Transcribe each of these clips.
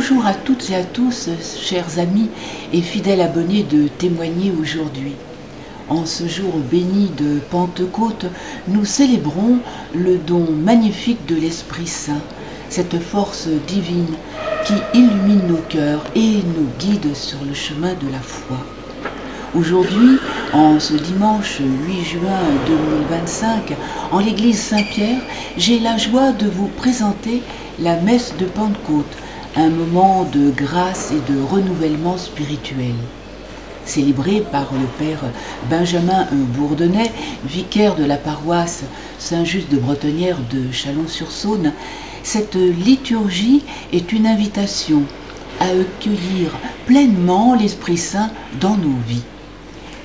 Bonjour à toutes et à tous, chers amis et fidèles abonnés de Témoigner aujourd'hui. En ce jour béni de Pentecôte, nous célébrons le don magnifique de l'Esprit Saint, cette force divine qui illumine nos cœurs et nous guide sur le chemin de la foi. Aujourd'hui, en ce dimanche 8 juin 2025, en l'église Saint-Pierre, j'ai la joie de vous présenter la messe de Pentecôte, un moment de grâce et de renouvellement spirituel. Célébrée par le père Benjamin Bourdonnais, vicaire de la paroisse Saint-Just de Bretonnière de Chalon-sur-Saône, cette liturgie est une invitation à accueillir pleinement l'Esprit Saint dans nos vies.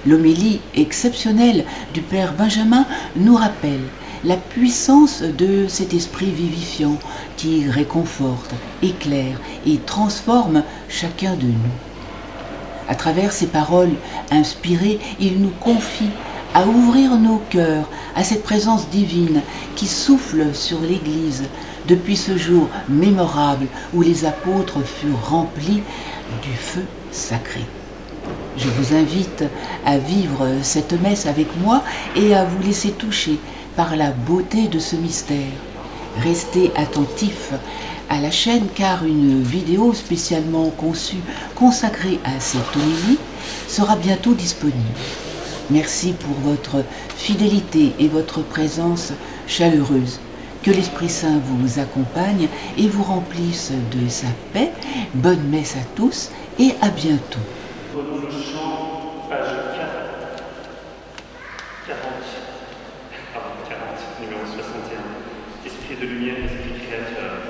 L'homélie exceptionnelle du père Benjamin nous rappelle la puissance de cet esprit vivifiant qui réconforte, éclaire et transforme chacun de nous. À travers ces paroles inspirées, il nous confie à ouvrir nos cœurs à cette présence divine qui souffle sur l'Église depuis ce jour mémorable où les apôtres furent remplis du feu sacré. Je vous invite à vivre cette messe avec moi et à vous laisser toucher par la beauté de ce mystère. Restez attentifs à la chaîne car une vidéo spécialement conçue consacrée à cette homélie sera bientôt disponible. Merci pour votre fidélité et votre présence chaleureuse. Que l'Esprit Saint vous accompagne et vous remplisse de sa paix. Bonne messe à tous et à bientôt. Prenons le chant, page 40, numéro 61. Esprit de lumière, esprit créateur.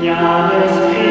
Viens, Esprit.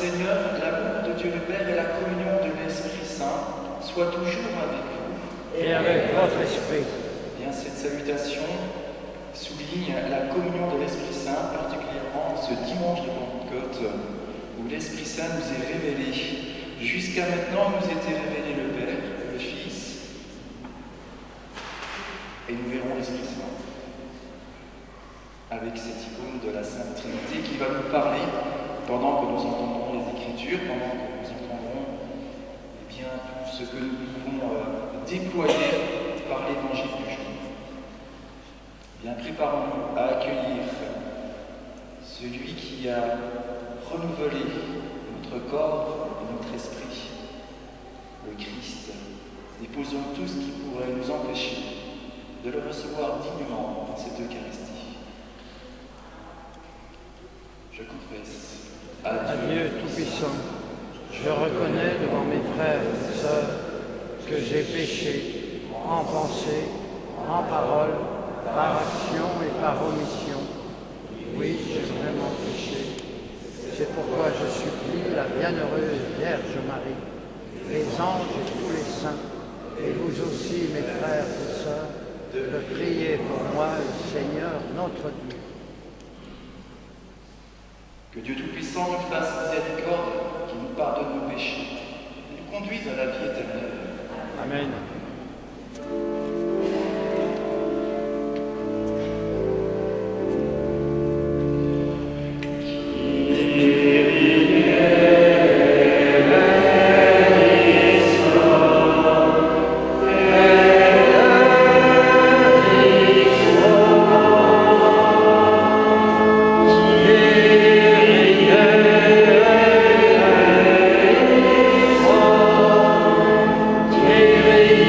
Seigneur, l'amour de Dieu le Père et la communion de l'Esprit Saint soient toujours avec vous. Et avec votre esprit. Bien, cette salutation souligne la communion de l'Esprit Saint, particulièrement ce dimanche de Pentecôte, où l'Esprit Saint nous est révélé. Jusqu'à maintenant, nous était révélé le Père, le Fils, et nous verrons l'Esprit Saint, avec cette icône de la Sainte Trinité qui va nous parler pendant que nous entendrons les Écritures, pendant que nous entendrons bien, tout ce que nous pouvons déployer par l'Évangile du jour. Bien, préparons-nous à accueillir celui qui a renouvelé notre corps et notre esprit, le Christ. Déposons tout ce qui pourrait nous empêcher de le recevoir dignement dans cette Eucharistie. Je confesse À Dieu Tout-Puissant, je reconnais devant mes frères et sœurs que j'ai péché en pensée, en parole, par action et par omission. Oui, j'ai vraiment péché. C'est pourquoi je supplie la bienheureuse Vierge Marie, les anges et tous les saints, et vous aussi, mes frères et sœurs, de prier pour moi, le Seigneur notre Dieu. Que Dieu Tout-Puissant nous fasse miséricorde, qu'il nous pardonne nos péchés, et nous conduise à la vie éternelle. Amen. Kyrie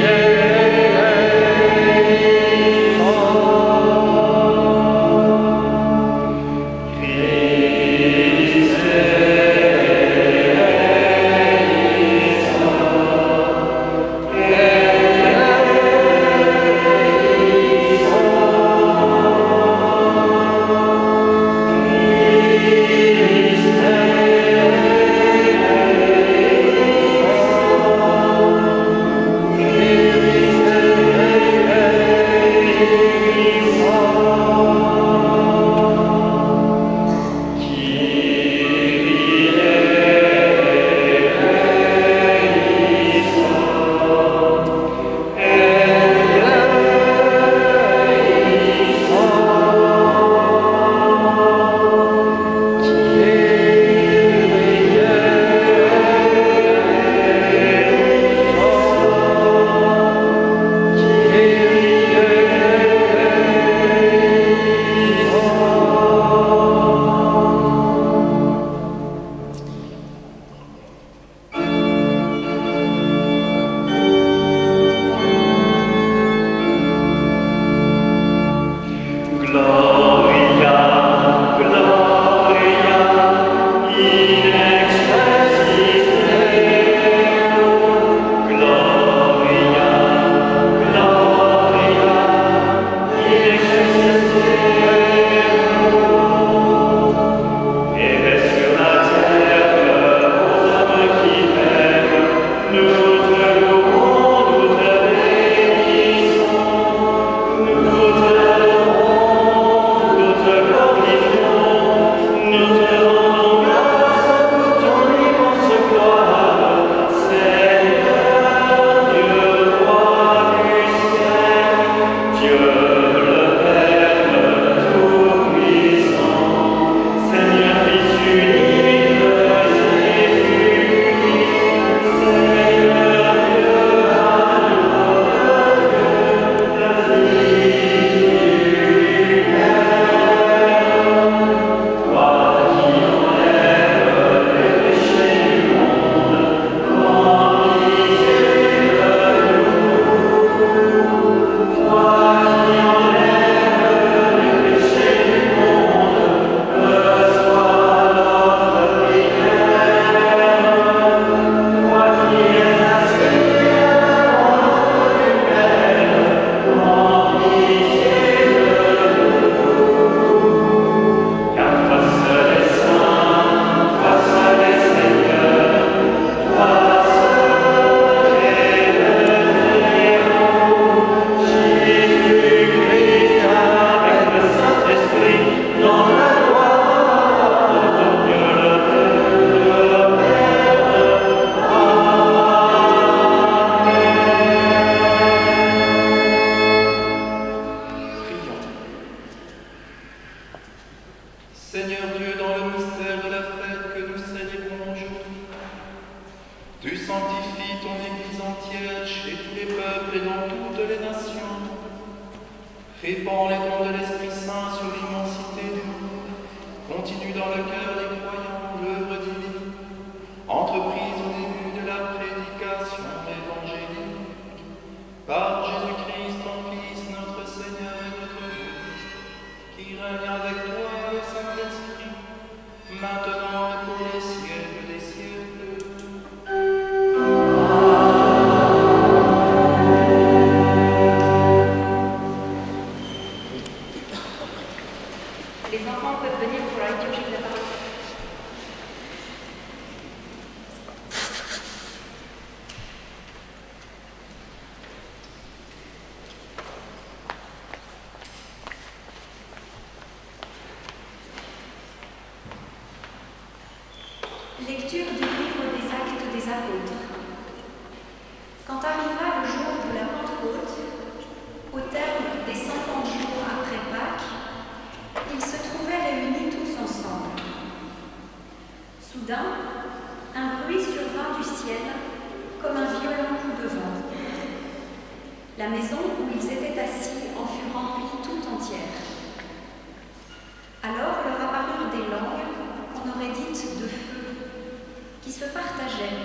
Tu sanctifies ton Église entière chez tous les peuples et dans toutes les nations. Répands les dons de l'Esprit Saint sur l'immensité du monde. Continue dans le cœur des croyants l'œuvre divine, entreprise au début de la prédication évangélique. Par Jésus-Christ, ton Fils, notre Seigneur et notre Dieu, qui règne avec toi et le Saint-Esprit, maintenant et pour les siècles des siècles. Les enfants peuvent venir pour la liturgie de la parole. Lecture du livre des Actes des Apôtres. Quand arriva le jour de la Pentecôte, au terme des 50 jours après Pâques, ils se trouvaient réunis tous ensemble. Soudain, un bruit survint du ciel comme un violent coup de vent. La maison où ils étaient assis en fut remplie tout entière. Alors leur apparurent des langues qu'on aurait dites de feu, qui se partageaient,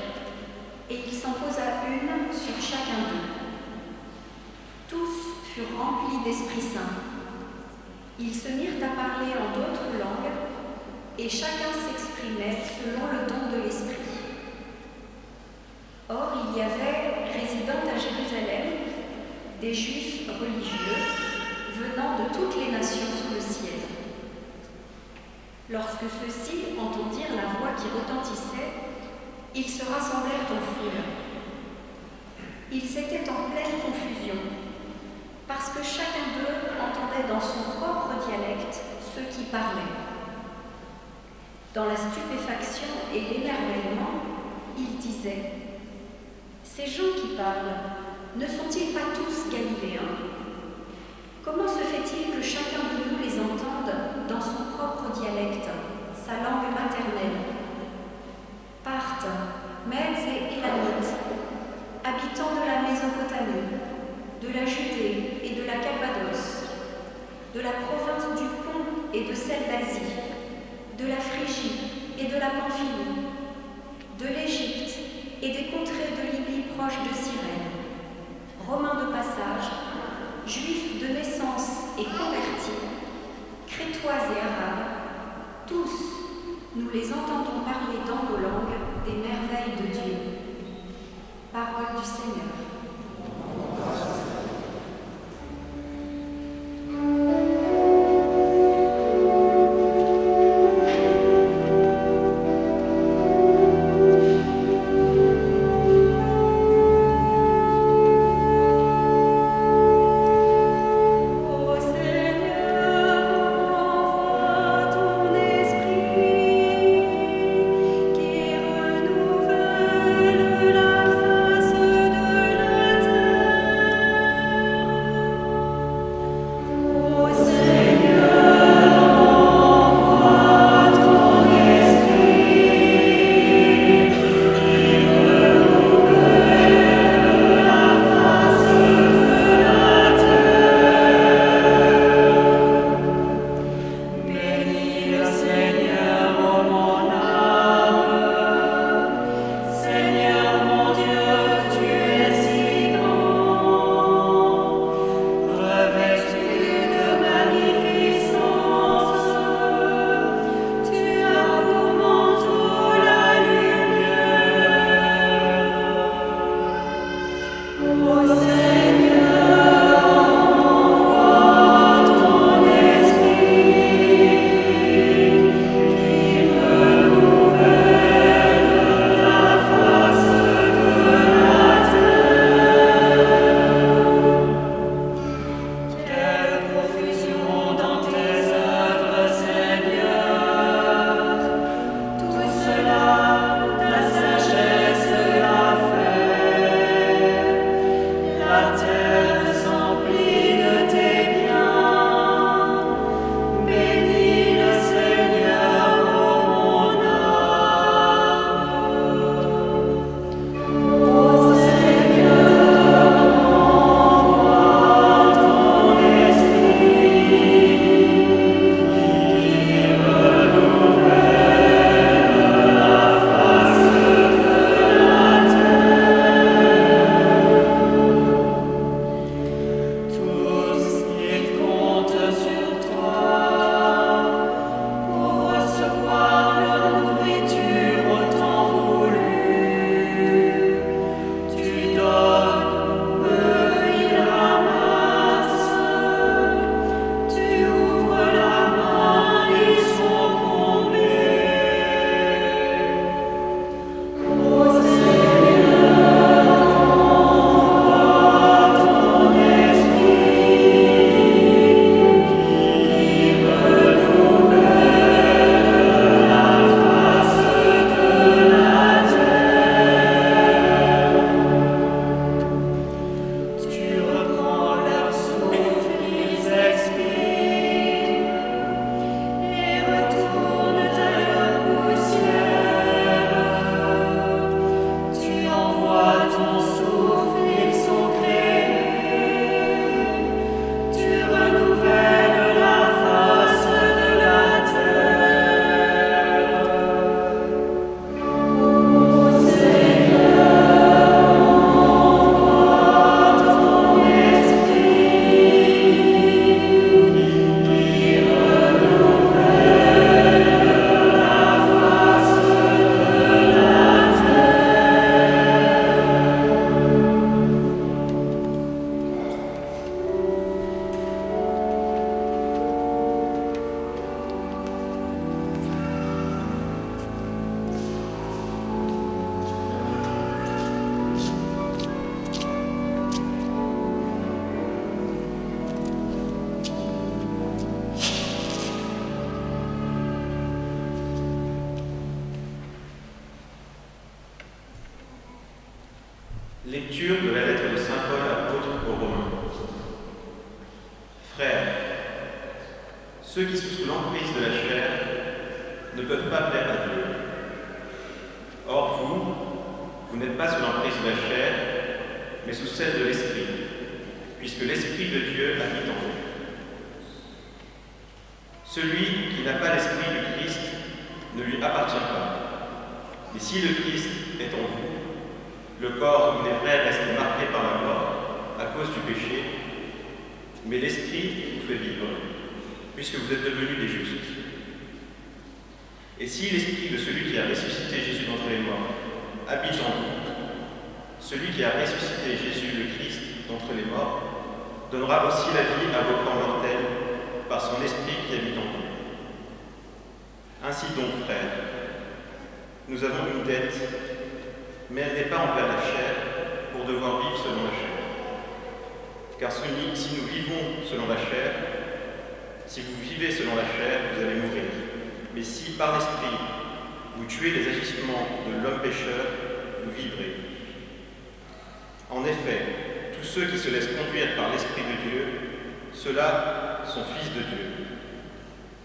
et il s'en posa une sur chacun d'eux. Tous furent remplis d'Esprit Saint. Ils se mirent à parler en d'autres langues, et chacun s'exprimait selon le don de l'Esprit. Or, il y avait, résidant à Jérusalem, des Juifs religieux venant de toutes les nations sous le ciel. Lorsque ceux-ci entendirent la voix qui retentissait, ils se rassemblèrent en foule. Ils étaient en pleine confusion, parce que chacun d'eux entendait dans son propre dialecte ceux qui parlaient. Dans la stupéfaction et l'émerveillement, ils disaient « Ces gens qui parlent, ne sont-ils pas tous galiléens? Comment se fait-il que chacun de nous les entende dans son propre dialecte, sa langue maternelle? Parthes, Mèdes et Élamites, habitants de la Mésopotamie, de la Judée et de la Cappadoce, de la province du Pont et de celle d'Asie, de la Phrygie et de la Pamphylie, de l'Égypte et des contrées de Libye proches de Cyrène, Romains de passage, Juifs de naissance et convertis, Crétois et Arabes, tous, nous les entendons parler dans nos langues des merveilles de Dieu. Parole du Seigneur. Lecture de la lettre de saint Paul apôtre aux Romains. Frères, ceux qui sont sous l'emprise de la chair ne peuvent pas plaire à Dieu. Or vous n'êtes pas sous l'emprise de la chair, mais sous celle de l'Esprit, puisque l'Esprit de Dieu habite en vous. Celui qui n'a pas l'Esprit du Christ ne lui appartient pas. Mais si le Christ est en vous, le corps, il est vrai, reste marqué par la mort à cause du péché, mais l'Esprit vous fait vivre, puisque vous êtes devenus des justes. Et si l'Esprit de celui qui a ressuscité Jésus d'entre les morts habite en vous, celui qui a ressuscité Jésus le Christ d'entre les morts donnera aussi la vie à vos corps mortels par son Esprit qui habite en vous. Ainsi donc, frères, nous avons une dette, mais elle n'est pas envers la chair, pour devoir vivre selon la chair. Car si nous vivons selon la chair, si vous vivez selon la chair, vous allez mourir. Mais si par l'Esprit, vous tuez les agissements de l'homme pécheur, vous vivrez. En effet, tous ceux qui se laissent conduire par l'Esprit de Dieu, ceux-là sont fils de Dieu.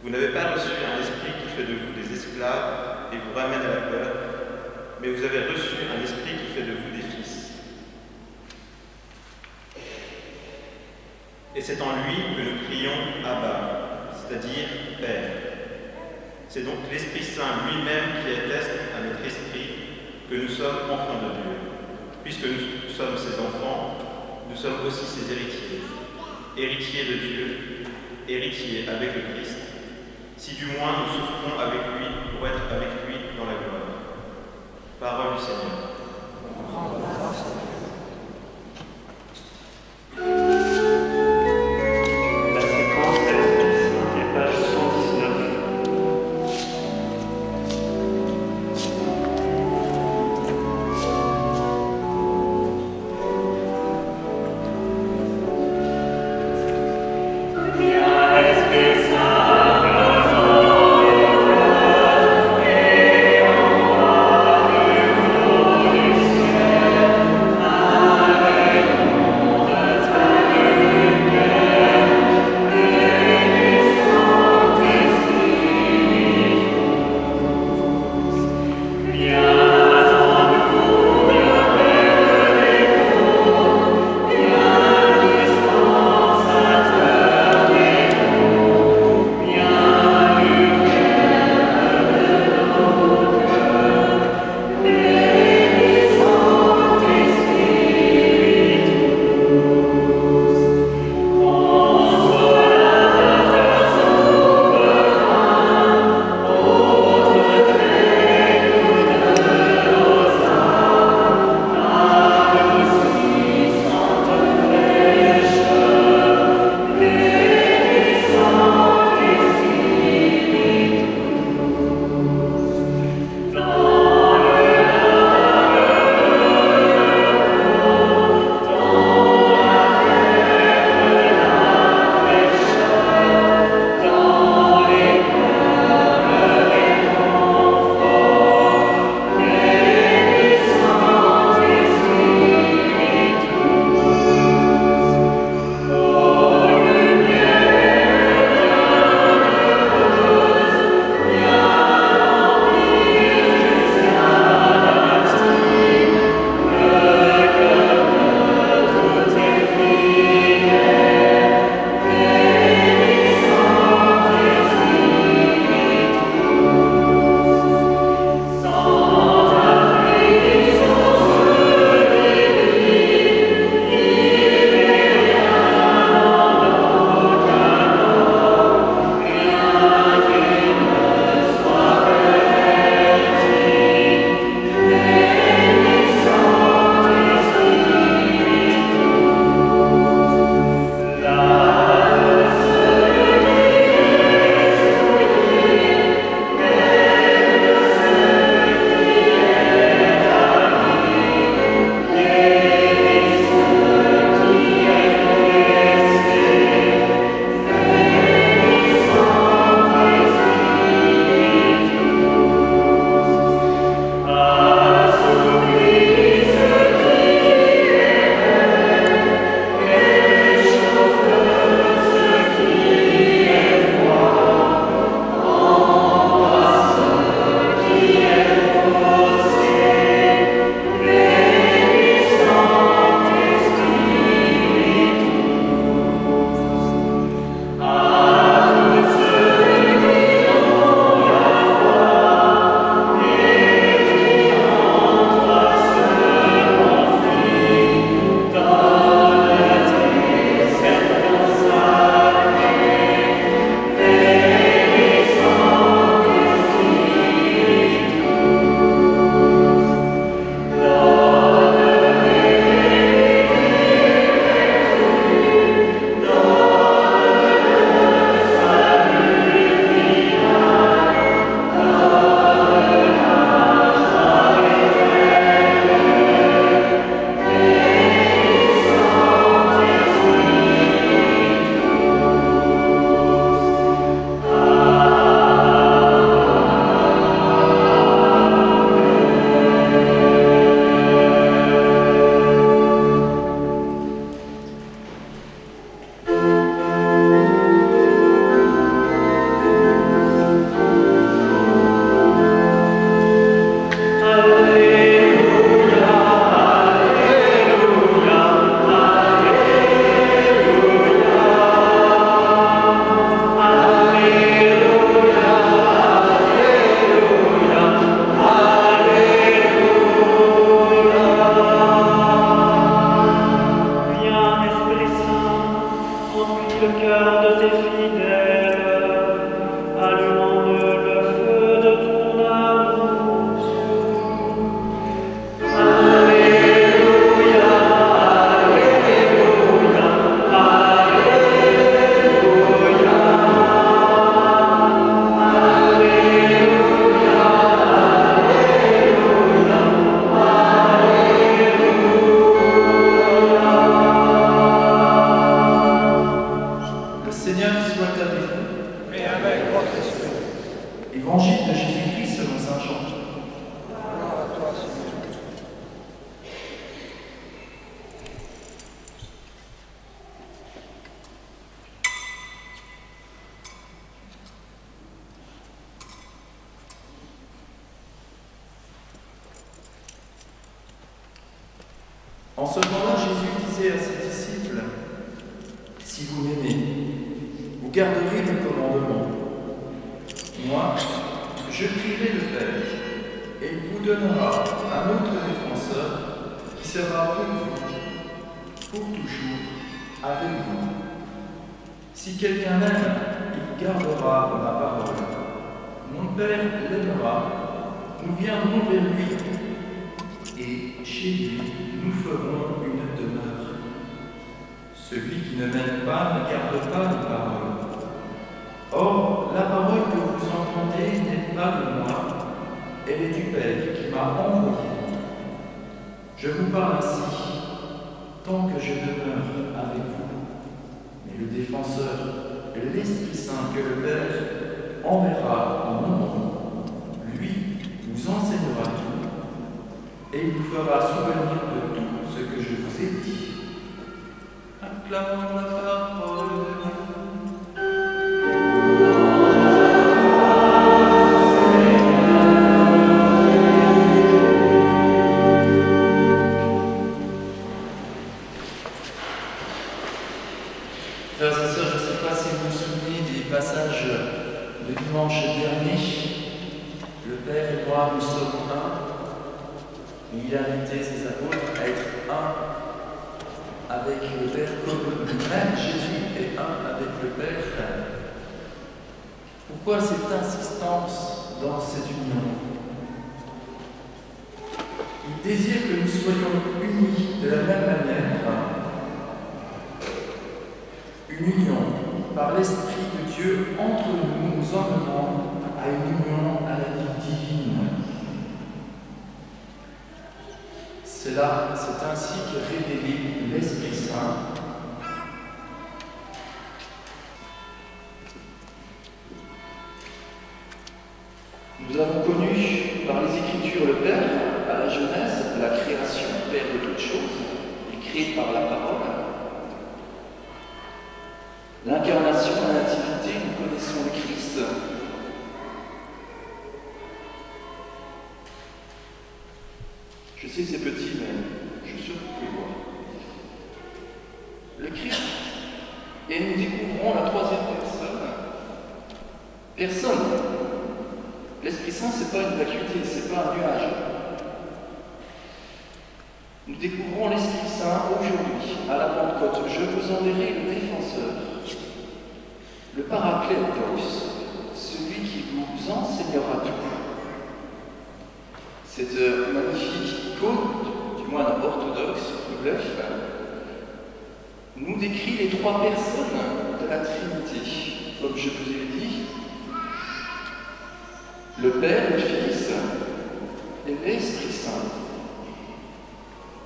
Vous n'avez pas reçu un esprit qui fait de vous des esclaves et vous ramène à la peur, mais vous avez reçu un esprit qui fait de vous des fils. Et c'est en lui que nous crions Abba, c'est-à-dire Père. C'est donc l'Esprit Saint lui-même qui atteste à notre esprit que nous sommes enfants de Dieu. Puisque nous sommes ses enfants, nous sommes aussi ses héritiers. Héritiers de Dieu, héritiers avec le Christ, si du moins nous souffrons avec lui pour être avec lui dans la gloire. Parole du Seigneur. La séquence est page 119. Esprit Saint, En ce temps-là, Jésus disait à ses disciples, « Si vous m'aimez, vous garderez mes commandements. Moi, je prierai le Père, et il vous donnera un autre défenseur qui sera pour vous, pour toujours, avec vous. Si quelqu'un m'aime, il gardera ma parole. Mon Père l'aimera, nous viendrons vers lui, et chez lui, nous ferons une demeure. Celui qui ne m'aime pas ne garde pas mes paroles. Or, la parole que vous entendez n'est pas de moi, elle est du Père qui m'a envoyé. Je vous parle ainsi, tant que je demeure avec vous. Mais le défenseur, l'Esprit Saint que le Père enverra en mon nom, lui vous enseignera tout, et il vous fera souvenir de tout ce que je vous ai dit. Acclamons la parole de Dieu. Frères et sœurs, je ne sais pas si vous vous souvenez des passages de dimanche dernier. Le Père et moi, nous sommes un. Et il a invité ses apôtres à être un avec le Père, comme même Jésus est un avec le Père. Pourquoi cette insistance dans cette union? Il désire que nous soyons unis de la même manière. Une union par l'Esprit de Dieu entre nous, nous emmenant à une union à la vie divine. C'est ainsi qu'est révélé l'Esprit Saint. Nous avons connu par les Écritures le Père à la Genèse, la création, Père de toutes choses, écrite par la parole. L'incarnation, la nativité, nous connaissons le Christ. Je sais c'est petit, mais je suis sûr que vous pouvez voir. Le Christ, et nous découvrons la troisième personne. L'Esprit Saint, ce n'est pas une vacuité, ce n'est pas un nuage. Nous découvrons l'Esprit Saint aujourd'hui, à la Pentecôte. Je vous enverrai le défenseur, le Paraclétos, celui qui vous enseignera tout. Cette magnifique icône du moine orthodoxe, Rublev, nous décrit les trois personnes de la Trinité. Comme je vous ai dit, le Père, le Fils et l'Esprit Saint.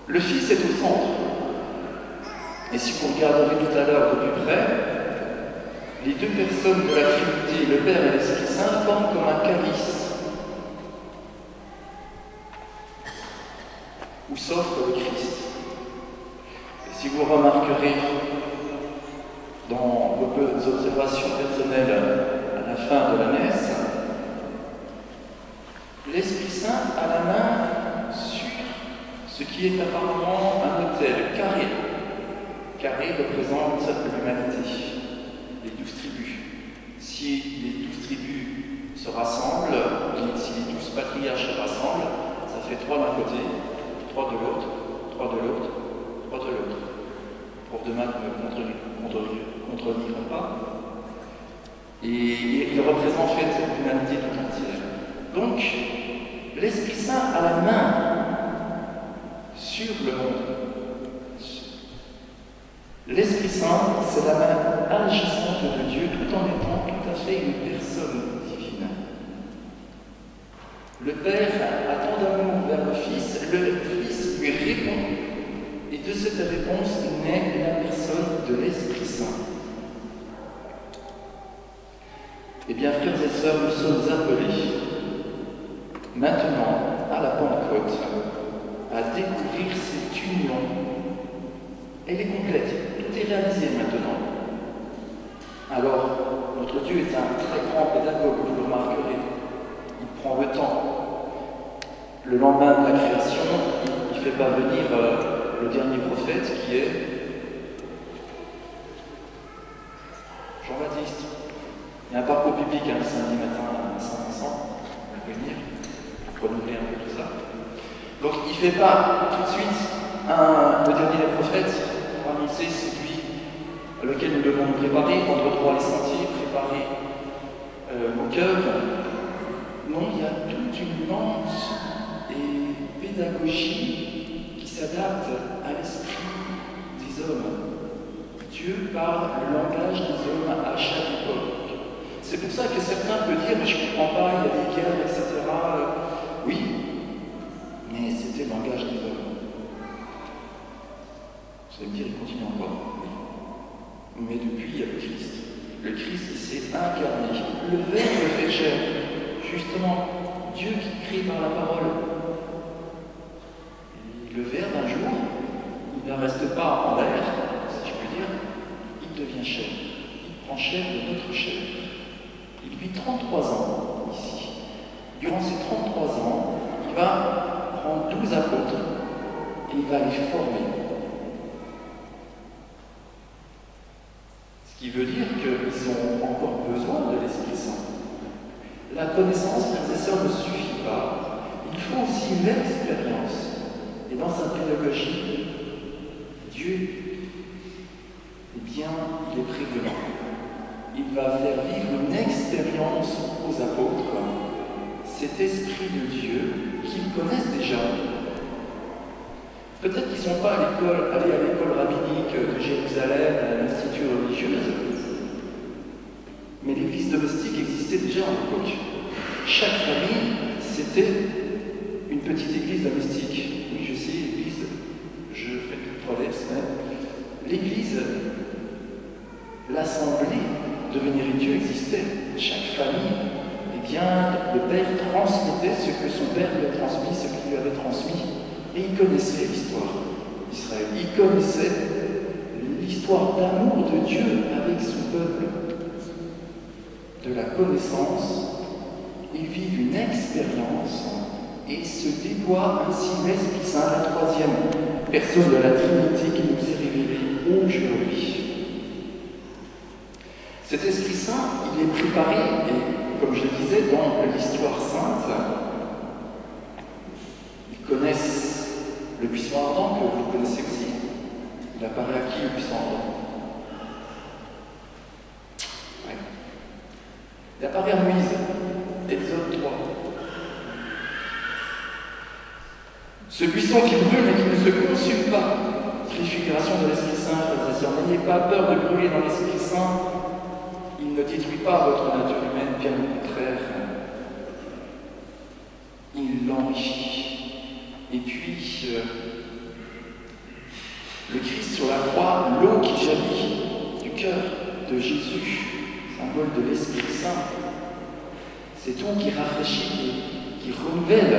Le Fils est au centre. Et si vous regarderez tout à l'heure de plus près, les deux personnes de la Trinité, le Père et l'Esprit Saint, forment comme un calice où s'offre le Christ. Et si vous remarquerez dans vos observations personnelles à la fin de la messe, l'Esprit Saint a la main sur ce qui est apparemment un autel carré. Carré représente l'humanité, les 12 tribus. Si les 12 tribus se rassemblent, si les 12 patriarches se rassemblent, ça fait 3 d'un côté, 3 de l'autre, 3 de l'autre, 3 de l'autre. Prof de maths ne contrediront pas. Et il représente en fait l'humanité tout entière. Donc, l'Esprit Saint a la main sur le monde. L'Esprit Saint, c'est la main agissante de Dieu tout en étant tout à fait une personne divine. Le Père a tant d'amour vers le Fils lui répond, et de cette réponse naît la personne de l'Esprit Saint. Eh bien, frères et sœurs, nous sommes appelés maintenant, à la Pentecôte, à découvrir cette union. Elle est complète, tout est réalisé maintenant. Alors, notre Dieu est un très grand pédagogue, vous le remarquerez. Il prend le temps. Le lendemain de la création, il ne fait pas venir le dernier prophète qui est Jean-Baptiste. Il y a un parcours biblique le samedi matin à Saint-Vincent, on peut venir, renouveler un peu tout ça. Donc il ne fait pas tout de suite le dernier des prophètes pour annoncer celui à lequel nous devons nous préparer, rendre droit les sentiers, préparer nos cœurs. Non, il y a toute une nuance et pédagogie qui s'adapte à l'esprit des hommes. Dieu parle le langage des hommes à chaque époque. C'est pour ça que certains peuvent dire, mais je ne comprends pas, il y a des guerres, etc. Oui, mais c'était le langage des hommes. Vous allez me dire, il continue encore. Oui. Mais depuis, il y a le Christ. Le Christ, il s'est incarné. Le Verbe fait chair. Justement, Dieu qui crée par la parole. Et le Verbe, un jour, il ne reste pas en l'air, si je peux dire, il devient chair. Il prend chair de notre chair. Il vit 33 ans ici. Durant ces 33 ans, il va prendre 12 apôtres et il va les former. Ce qui veut dire qu'ils ont encore besoin de l'Esprit Saint. La connaissance, frères et sœurs, ne suffit pas. Il faut aussi l'expérience. Et dans sa pédagogie, Dieu, eh bien, il est prévenant. Il va faire vivre une expérience aux apôtres, cet Esprit de Dieu qu'ils connaissent déjà. Peut-être qu'ils ne sont pas allés à l'école rabbinique de Jérusalem, à l'institut religieuse, mais l'église domestique existait déjà à l'époque. Chaque famille, c'était une petite église domestique. Oui, je sais, l'église, je fais le prolex, mais l'église, l'assemblée de vénérer Dieu existait. Chaque famille, eh bien, le père transmettait ce que son père lui a transmis, ce qu'il lui avait transmis. Et il connaissait l'histoire d'Israël. Il connaissait l'histoire d'amour de Dieu avec son peuple. De la connaissance, ils vivent une expérience et se déploie ainsi l'Esprit Saint, la troisième personne de la Trinité qui nous est révélée aujourd'hui. Cet Esprit Saint, il est préparé, et comme je le disais, dans l'histoire sainte, ils connaissent le buisson ardent, que vous connaissez aussi. Il apparaît à qui, le buisson ardent? Ouais. Il apparaît à Moïse, Exode 3. Ce buisson qui brûle mais qui ne se consume pas, préfiguration de l'Esprit Saint, frères et sœurs. N'ayez pas peur de brûler dans l'Esprit Saint. Il ne détruit pas votre nature humaine, bien au contraire. Il l'enrichit. Et puis, le Christ sur la croix, l'eau qui jaillit du cœur de Jésus, symbole de l'Esprit Saint. Cette eau qui rafraîchit, qui renouvelle.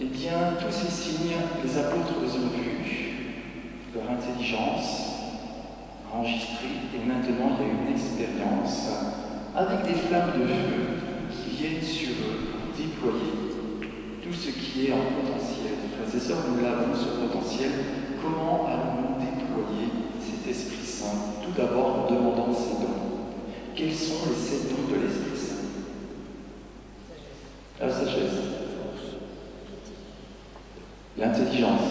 Eh bien, tous ces signes, les apôtres les ont vus, leur intelligence enregistrée, et maintenant il y a une expérience avec des flammes de feu qui viennent sur eux pour déployer tout ce qui est en potentiel. Frères et sœurs, nous l'avons, ce potentiel. Comment allons-nous déployer cet Esprit Saint? Tout d'abord en demandant ses dons. Quels sont les 7 dons de l'Esprit Saint? La sagesse, l'intelligence,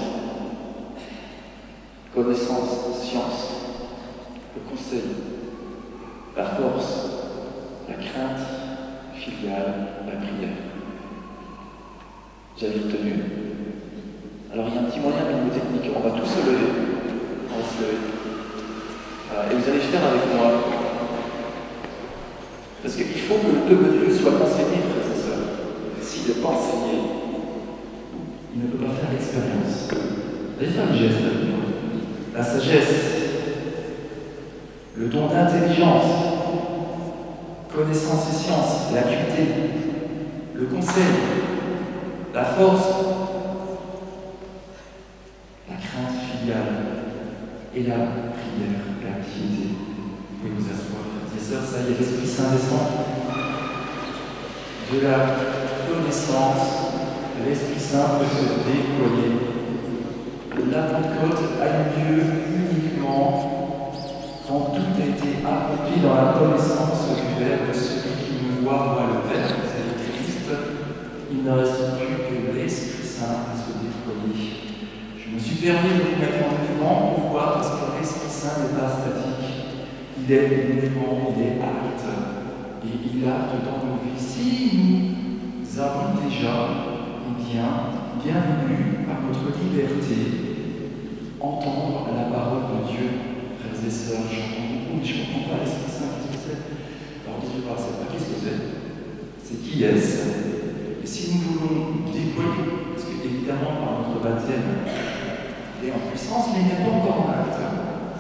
connaissance, science, le conseil, la force, la crainte filiale, la prière. J'avais retenu. Alors il y a un petit moyen mnémotechnique. On va tous se lever. On va se lever. Voilà. Et vous allez faire avec moi. Parce qu'il faut que le peuple de Dieu soit enseigné, frères et sœurs. S'il n'est pas enseigné, il ne peut pas faire l'expérience. Allez faire le geste avec moi. La sagesse, le don d'intelligence, connaissance et science, l'acuité, le conseil, la force, la crainte filiale et la prière, la piété. Vous pouvez vous asseoir, frères et sœurs, ça y est, l'Esprit Saint descend. De la connaissance, l'Esprit Saint peut se déployer la Pentecôte a eu lieu uniquement quand tout a été accompli dans la connaissance du Verbe. Celui qui me voit le Verbe, c'est le Christ. Il ne reste plus que l'Esprit Saint à se déployer. Je me suis permis de vous mettre en mouvement. Pourquoi? Parce que l'Esprit Saint n'est pas statique. Il est mouvement, il est acte. Et il acte dans nos vies. Si nous avons déjà, bienvenue à notre liberté, entendre la parole de Dieu, frères et sœurs. J'entends beaucoup, mais je ne comprends pas l'Esprit Saint, qu'est-ce que c'est? Alors, je ne sais pas, qu'est-ce que c'est qui est-ce? Et si nous voulons déployer, parce qu'évidemment, par notre baptême, il est en puissance, mais il n'est pas encore en acte.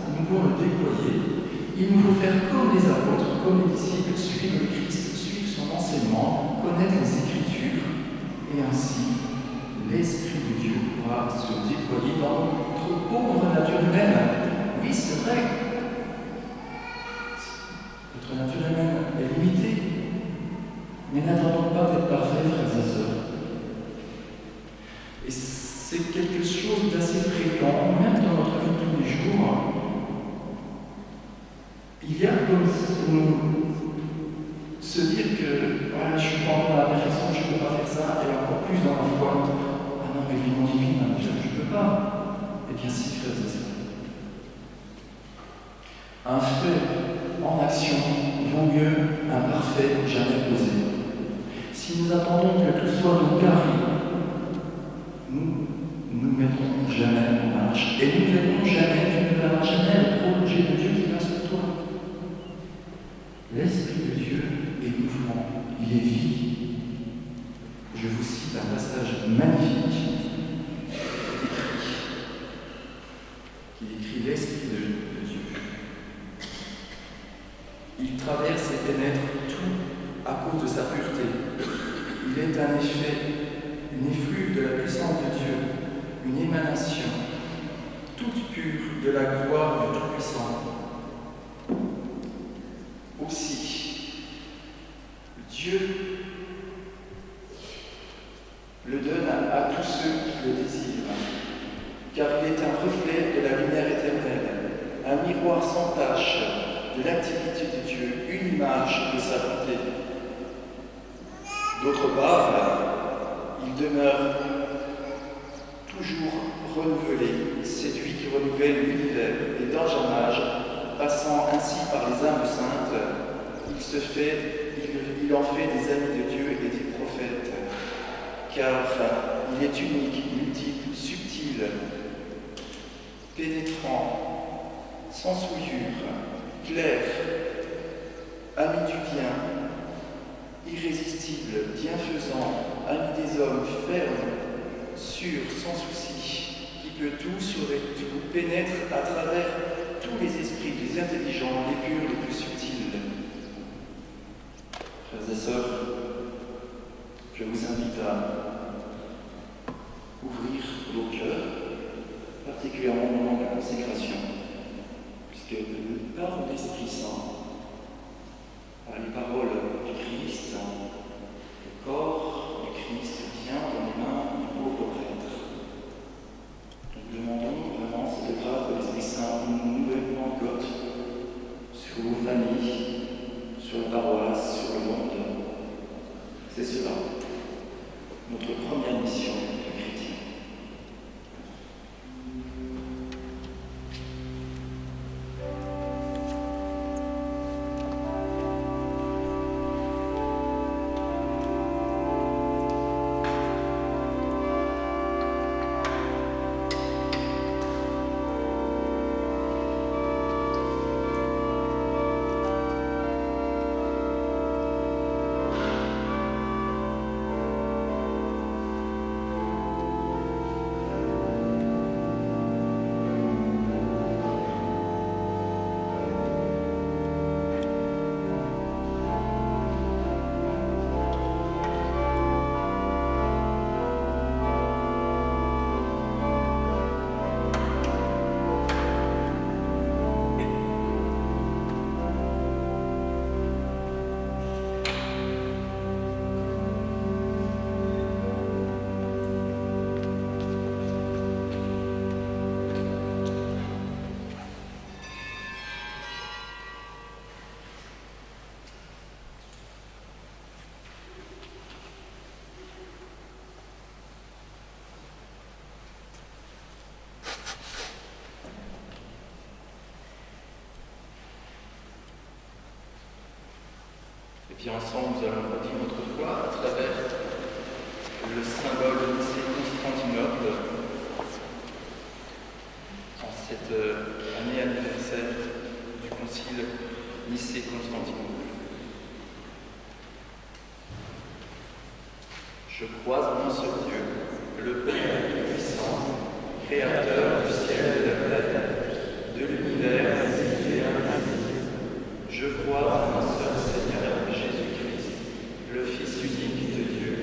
Si nous voulons le déployer, il nous faut faire comme les apôtres, comme les disciples, suivre le Christ, suivre son enseignement, connaître les Écritures, et ainsi, l'Esprit de Dieu pourra se déployer dans notre pauvre nature humaine. Oui, c'est vrai. Notre nature humaine est limitée. Mais n'attendons pas d'être parfaits, frères et sœurs. Et c'est quelque chose d'assez fréquent, même dans notre vie de tous les jours. Il y a comme se dire que voilà, je suis pas encore dans la perfection, je ne peux pas faire ça, et encore plus dans la foi. Ah non, mais l'union divine, je ne peux pas. Eh bien si, frères et sœurs. Un fait en action vaut mieux un parfait jamais posé. Si nous attendons que tout soit au carré, nous ne mettrons jamais en marche. Et nous ne verrons jamais, tu ne verras jamais le projet de Dieu qui va sur toi. L'Esprit de Dieu est mouvement, il est vie. Je vous cite un passage magnifique qui décrit l'Esprit de Dieu. Il traverse et pénètre tout à cause de sa pureté. Il est un effet, une effluve de la puissance de Dieu, une émanation toute pure de la gloire du Tout-Puissant. Aussi, Dieu le donne à tous ceux qui le désirent, car il est un reflet de la lumière éternelle, un miroir sans tache de l'activité de Dieu, une image de sa bonté. D'autre part, il demeure toujours renouvelé, c'est lui qui renouvelle l'univers, et d'âge en âge, passant ainsi par les âmes saintes, il en fait des amis de Dieu et des prophètes, car il est unique, multiple, subtil, pénétrant, sans souillure, clair, ami du bien, irrésistible, bienfaisant, ami des hommes, ferme, sûr, sans souci, qui peut tout, sauver tout, pénètre à travers tous les esprits, les intelligents, les purs, les plus subtils. Frères et sœurs, je vous invite à ouvrir vos cœurs, particulièrement au moment de la consécration, puisque par l'Esprit Saint, par les paroles du Christ, le corps du Christ vient dans les mains du pauvre prêtre. Nous demandons vraiment cette grâce de l'Esprit Saint, une nouvelle Pentecôte sur vos familles, sur la paroisse, sur le monde. C'est cela, notre première mission de chrétien. Puis ensemble, nous allons redire notre foi à travers le symbole de Nicée-Constantinople en cette année anniversaire du concile Nicée-Constantinople. Je crois en un seul Dieu, le Père Tout-Puissant, Créateur du ciel et de la terre, de l'univers invisible et invisible. Je crois en un seul Seigneur, Jésus-Christ, le Fils unique de Dieu,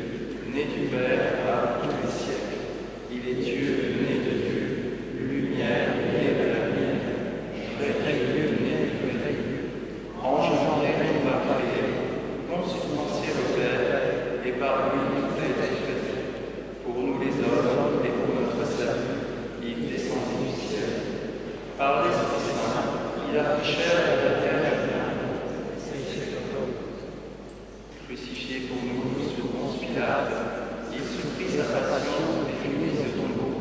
né du Père par tous les siècles. Il est Dieu, né de Dieu, lumière, né de la lumière, vrai Dieu, né de vrai Dieu, engendré par Marie, consubstantiel au Père, et par lui tout a été fait. Pour nous les hommes et pour notre salut, il descendit du ciel. Par l'Esprit Saint, il a pris chair à la terre. Crucifié pour nous sur Ponce Pilate, il souffrit sa passion et fut mis au tombeau.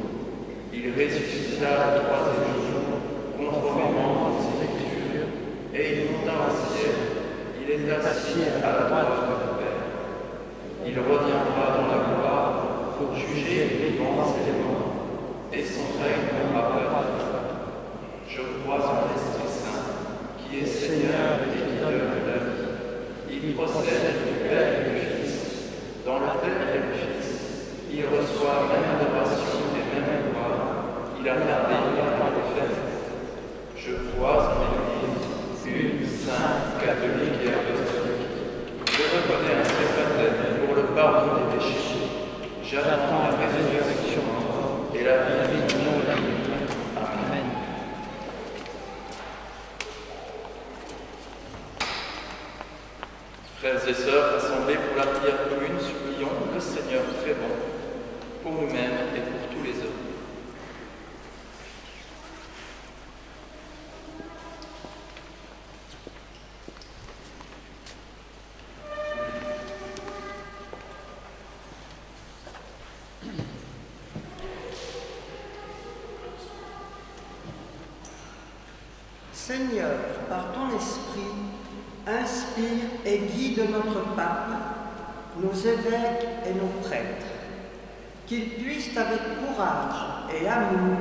Il ressuscita le troisième jour, conformément aux Écritures, et il monta au ciel. Il est assis à la droite du Père. Il reviendra dans la gloire pour juger les vivants et les morts, et son règne n'aura pas de fin. Je crois en l'Esprit Saint, qui est Seigneur et guideur de la vie. Il procède du Père et du Fils. Dans le Père et le Fils, il reçoit même adoration et même gloire. Il a gardé par les fêtes. Je crois en l'Église, une, sainte, catholique et apostolique. Je reconnais un seul baptême pour le pardon des péchés. J'attends la résurrection et la vie du monde. Amen. Frères et sœurs, rassemblés pour la prière commune, supplions le Seigneur très bon pour nous-mêmes et pour tous les hommes. Seigneur, par ton esprit, inspire et guide notre pape, nos évêques et nos prêtres, qu'ils puissent avec courage et amour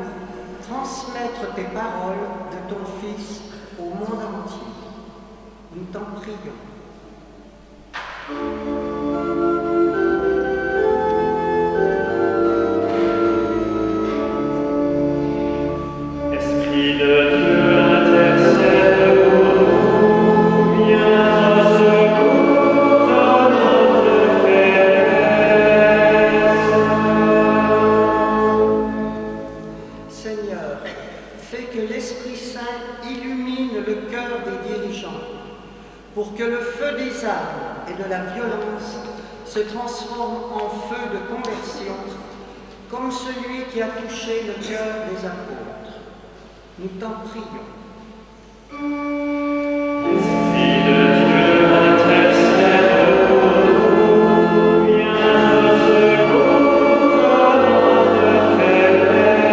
transmettre tes paroles de ton Fils au monde entier. Nous t'en prions. Esprit de Dieu, intercède pour nous, viens au secours dans notre faiblesse. Seigneur, fais que l'Esprit Saint illumine le cœur des dirigeants, pour que le feu des armes et de la violence se transforme en feu de conversion, comme celui qui a touché le cœur des apôtres. Nous t'en prions. Esprit de Dieu, intercède pour nous, viens au secours dans notre faiblesse.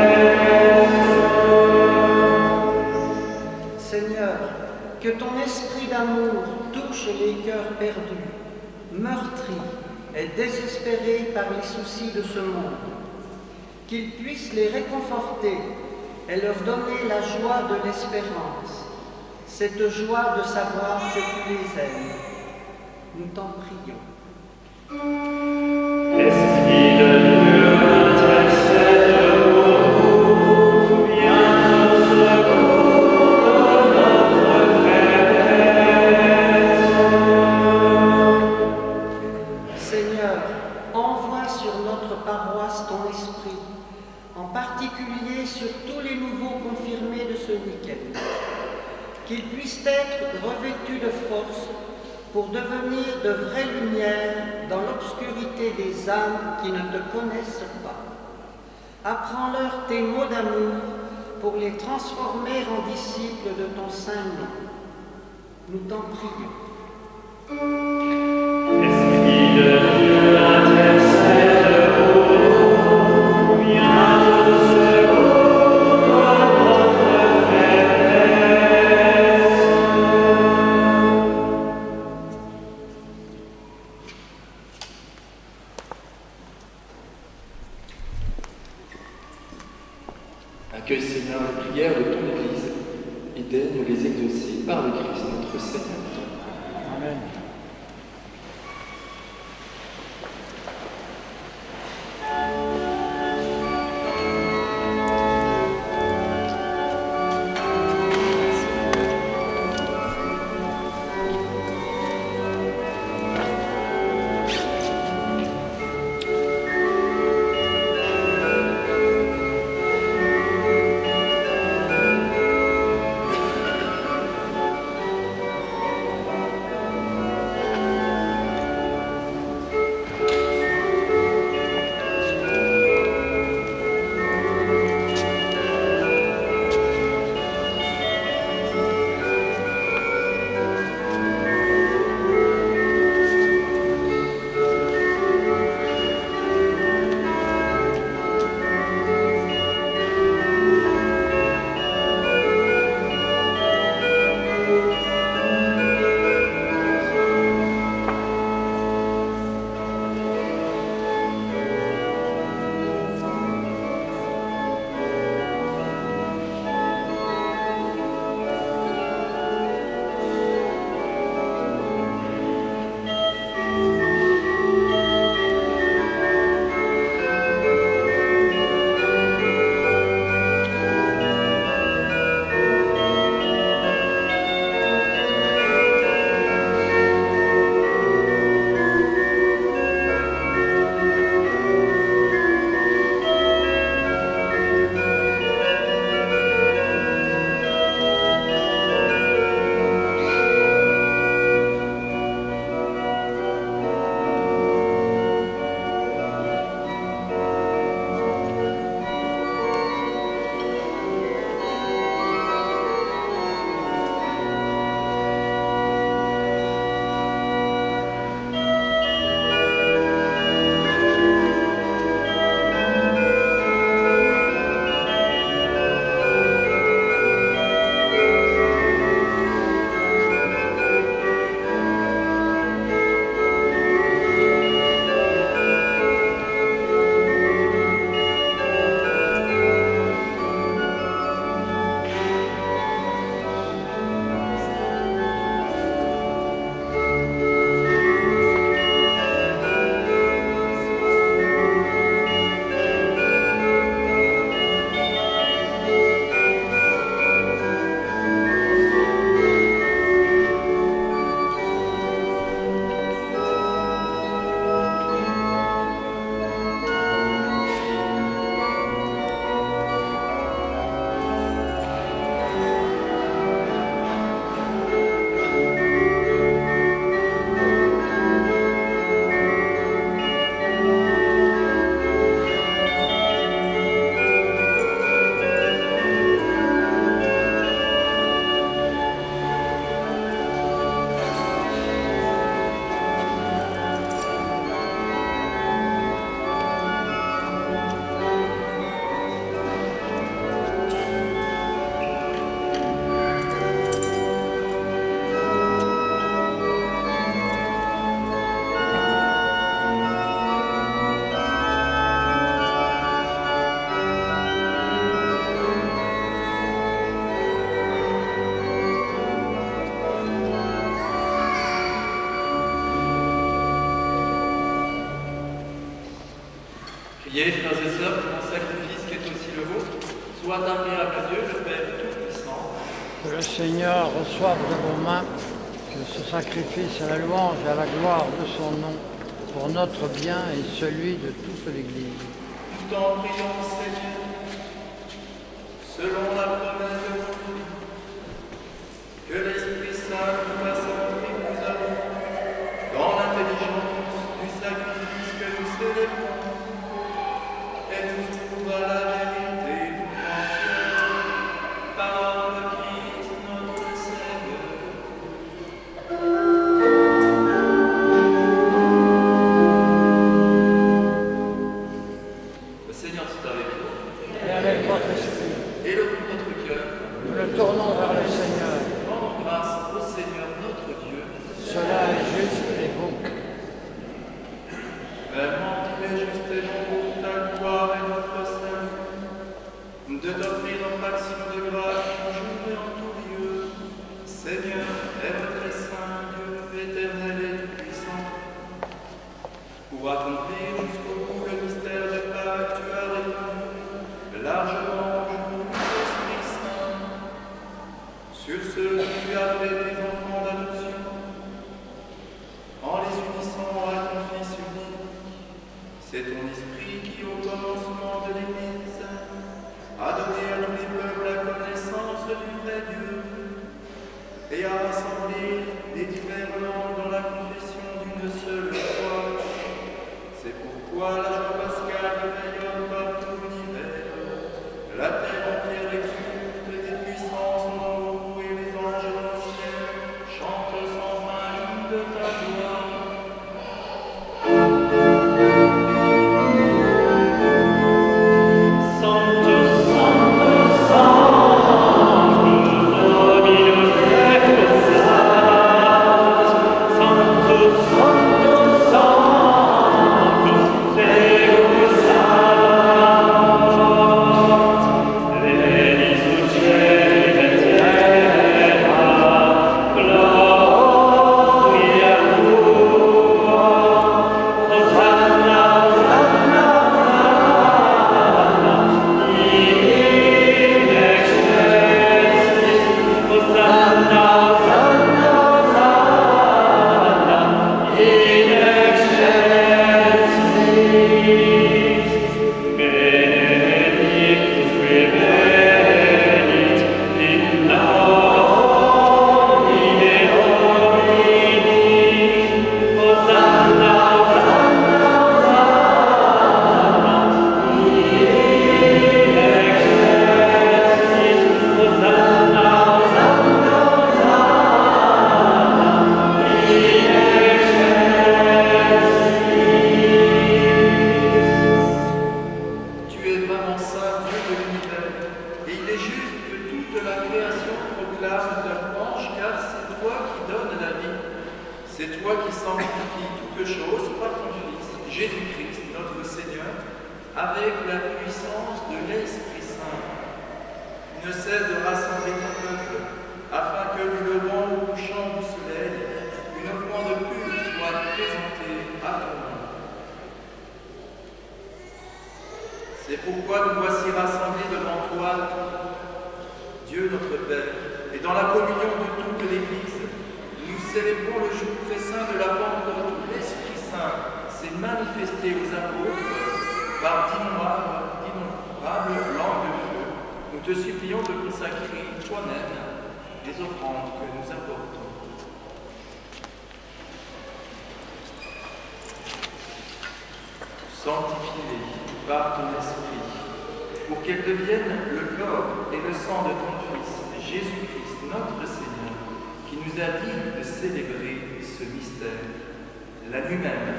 Seigneur, que ton esprit d'amour touche les cœurs perdus, meurtris et désespérés par les soucis de ce monde, qu'il puisse les réconforter et leur donner la joie de l'espérance, cette joie de savoir que tu les aimes. Nous t'en prions. Esprit de Dieu, intercède pour nous, viens au secours dans notre faiblesse. Seigneur, envoie sur notre paroisse ton esprit, en particulier sur tous les nouveaux confirmés de ce week-end, qu'ils puissent être revêtus de force pour devenir de vraies lumières dans l'obscurité des âmes qui ne te connaissent pas. Apprends-leur tes mots d'amour pour les transformer en disciples de ton saint nom. Nous t'en prions. Esprit de Dieu, intercède pour nous, viens au secours dans notre faiblesse. Accueille, Seigneur, les prières de ton Église et daigne les exaucer par le Christ, notre Seigneur. Amen. Priez, frères et sœurs, que mon sacrifice qui est aussi le vôtre soit agréable à Dieu, le Père Tout-Puissant. Que le Seigneur reçoive de vos mains, que ce sacrifice à la louange et à la gloire de son nom, pour notre bien et celui de toute l'Église. Tout en priant, Seigneur, selon la promesse de votre Fils, que l'Esprit Saint nous fasse entrer nous avons dans l'intelligence du sacrifice que nous célébrons, et nous ouvre à la vérité tout entière, par le Christ notre Seigneur. Le Seigneur soit avec vous. Et avec votre esprit. Élevons notre cœur. Nous le tournons vers le Seigneur. Rendons grâce au Seigneur notre Dieu. Cela est juste et bon. Vraiment, il est juste et bon pour ta gloire et notre salut, de t'offrir et à rassembler les divers langues dans la confession d'une seule foi. C'est pourquoi la joie pascale rayonne par tout l'univers. La terre entière exulte et des puissances en haut et les anges dans le ciel chantent sans fin l'hymne de ta joie. C'est pourquoi nous voici rassemblés devant toi, Dieu notre Père, et dans la communion de toute l'Église, nous célébrons le jour très saint de la Pentecôte. L'Esprit Saint s'est manifesté aux apôtres par d'innombrables langues de feu. Nous te supplions de consacrer toi-même les offrandes que nous apportons. Sanctifie-les par ton esprit, pour qu'elles deviennent le corps et le sang de ton Fils, Jésus-Christ, notre Seigneur, qui nous a dit de célébrer ce mystère. La nuit même,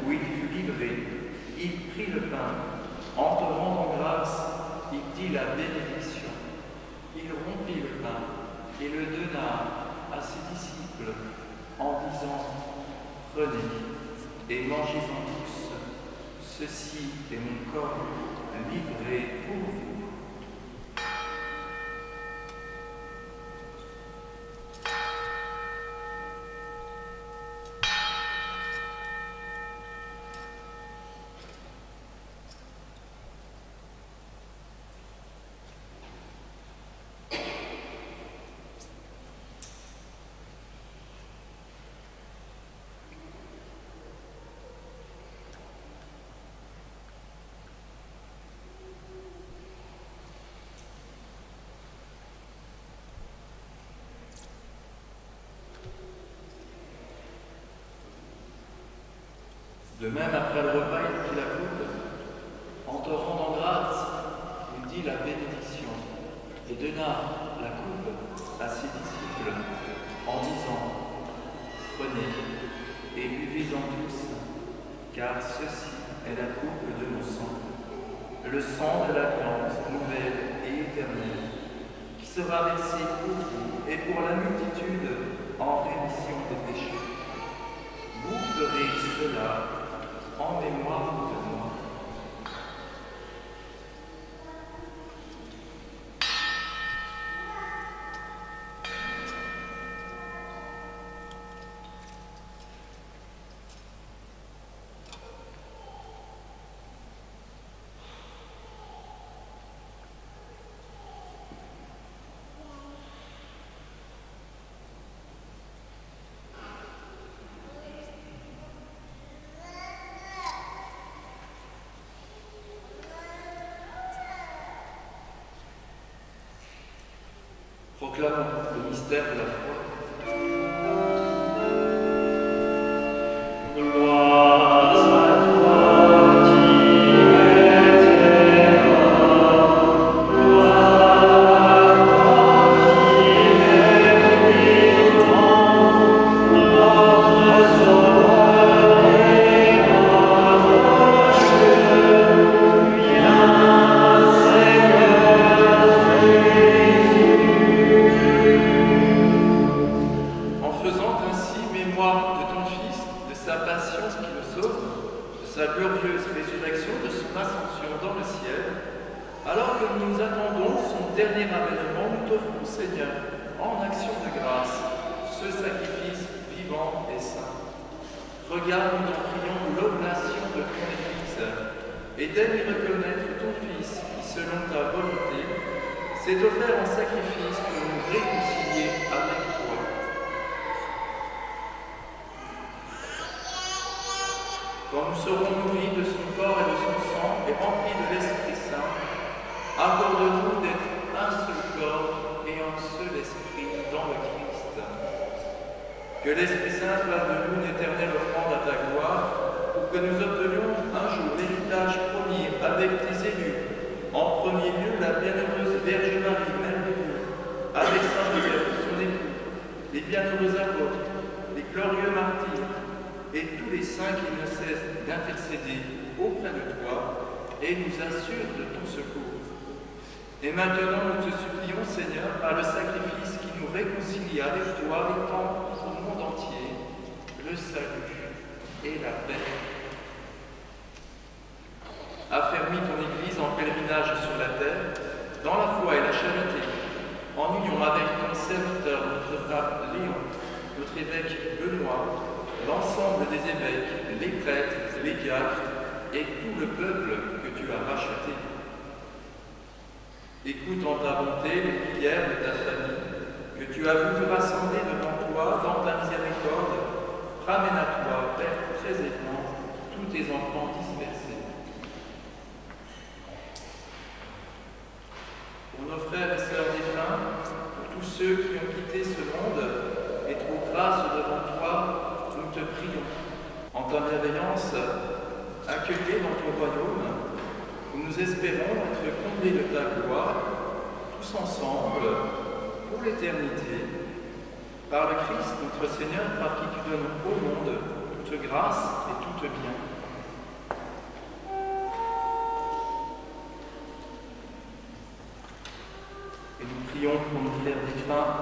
où il fut livré, il prit le pain, en te rendant grâce, il dit la bénédiction. Il rompit le pain et le donna à ses disciples, en disant, prenez et mangez-en tous. Ceci est mon corps livré pour vous. De même, après le repas, il prit la coupe, en te rendant grâce, il dit la bénédiction, et donna la coupe à ses disciples, en disant, prenez et buvez-en tous, car ceci est la coupe de mon sang, le sang de l'alliance nouvelle et éternelle, qui sera versé pour vous et pour la multitude en rémission des péchés. Vous ferez cela en mémoire de moi. Proclamons le mystère de la foi. nous attendons son dernier avènement, nous t'offrons, Seigneur, en action de grâce, ce sacrifice vivant et saint. Regarde, nous t'en prions, l'oblation de ton Église, et d'aide y reconnaître ton Fils, qui, selon ta volonté, s'est offert en sacrifice pour nous réconcilier avec toi. Quand nous serons nourris de son corps et de son sang et remplis de l'Esprit Saint, accorde-nous d'être un seul corps et un seul esprit dans le Christ. Que l'Esprit Saint fasse de nous une éternelle offrande à ta gloire, pour que nous obtenions un jour l'héritage premier avec tes élus. En premier lieu, la bienheureuse Vierge Marie, Mère de Dieu, avec Saint Joseph, son époux, les bienheureux apôtres, les glorieux martyrs, et tous les saints qui ne cessent d'intercéder auprès de toi et nous assurent de ton secours. Et maintenant, nous te supplions, Seigneur, par le sacrifice qui nous réconcilie avec toi, étends au monde entier le salut et la paix. Affermis ton Église en pèlerinage sur la terre, dans la foi et la charité, en union avec ton serviteur, notre pape Léon, notre évêque Benoît, l'ensemble des évêques, les prêtres, les diacres et tout le peuple que tu as racheté. Écoute en ta bonté les prières de ta famille, que tu as voulu rassembler devant toi dans ta miséricorde. Ramène à toi, Père très aimant, tous tes enfants dispersés. Pour nos frères et sœurs défunts, pour tous ceux qui ont quitté ce monde et trouvent grâce devant toi, nous te prions, en ta bienveillance, accueillez dans ton royaume, où nous espérons être comblés de ta gloire, tous ensemble, pour l'éternité, par le Christ, notre Seigneur, par qui tu donnes au monde toute grâce et toute bien. Et nous prions pour nos frères défunts,